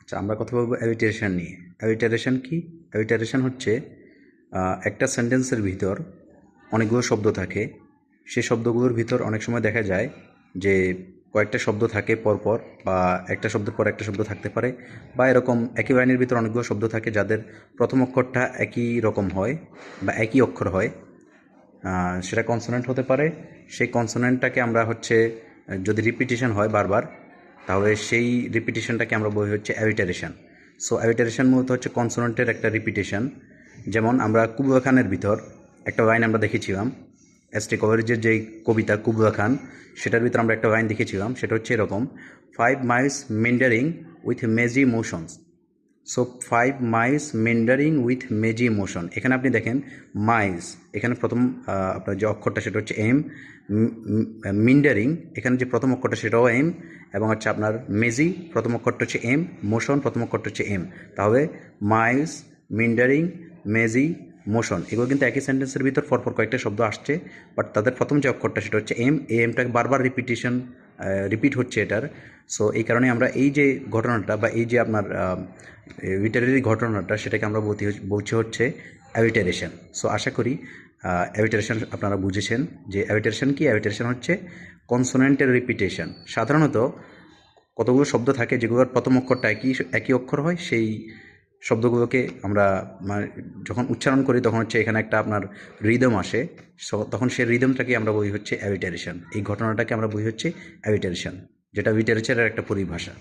আচ্ছা, আমরা কথা বলবো অ্যালিটারেশন নিয়ে। অ্যালিটারেশন কি? অ্যালিটারেশন হচ্ছে একটা সেন্টেন্সের ভিতর অনেকগুলো শব্দ থাকে। সেই শব্দগুলোর ভিতর অনেক সময় দেখা যায় যে কয়েকটা শব্দ থাকে পরপর, বা একটা শব্দের পর একটা শব্দ থাকতে পারে, বা এরকম একই লাইনের ভিতর অনেকগুলো শব্দ থাকে যাদের প্রথম অক্ষরটা একই রকম হয় বা একই অক্ষর হয়। সেটা কনসোনেন্ট হতে পারে। সেই কনসোনেন্টটাকে আমরা হচ্ছে যদি রিপিটিশন হয় বারবার, তাহলে সেই রিপিটিশনটাকে আমরা বলি হচ্ছে অ্যালিটারেশন। সো অ্যালিটারেশন মূলত হচ্ছে কনসোনেন্টের একটা রিপিটেশন। যেমন আমরা কুবলা খানের ভিতর একটা লাইন আমরা দেখেছিলাম, এস টি কভারেজের যেই কবিতা কুবলা খান, সেটার ভিতর আমরা একটা লাইন দেখেছিলাম, সেটা হচ্ছে এরকম: 5 miles মেন্ডারিং উইথ মেজি মোশনস। সো 5 miles মেন্ডারিং উইথ মেজি মোশন। এখানে আপনি দেখেন মাইলস, এখানে প্রথম আপনার যে অক্ষরটা সেটা হচ্ছে এম। মিন্ডারিং, এখানে যে প্রথম অক্ষরটা সেটাও এম, এবং হচ্ছে আপনার মেজি প্রথম অক্ষরটা হচ্ছে এম, মোশন প্রথম অক্ষরটা হচ্ছে এম। তাহলে মাইলস, মিন্ডারিং, মেজি, মোশন, এগুলো কিন্তু একই সেন্টেন্সের ভিতর পরপর কয়েকটা শব্দ আসছে, বাট তাদের প্রথম যে অক্ষরটা সেটা হচ্ছে এম। এই এমটাকে বারবার রিপিট হচ্ছে এটার। সো এই কারণে আমরা এই যে ঘটনাটা বা এই যে আপনার লিটারেরি ঘটনাটা, সেটাকে আমরা বলছি হচ্ছে অ্যালিটারেশন। সো আশা করি অ্যালিটারেশন আপনারা বুঝেছেন যে অ্যালিটারেশন কি। অ্যালিটারেশন হচ্ছে কনসোনেন্টের রিপিটেশন। সাধারণত কতগুলো শব্দ থাকে যেগুলোর প্রথম অক্ষরটা একই একই অক্ষর হয়, সেই শব্দগুলোকে আমরা যখন উচ্চারণ করি তখন হচ্ছে এখানে একটা আপনার রিদম আসে। সো তখন সেই রিদমটাকে আমরা বলি হচ্ছে অ্যালিটারেশন। এই ঘটনাটাকে আমরা বলি হচ্ছে অ্যালিটারেশন, যেটা লিটারেচারের একটা পরিভাষা।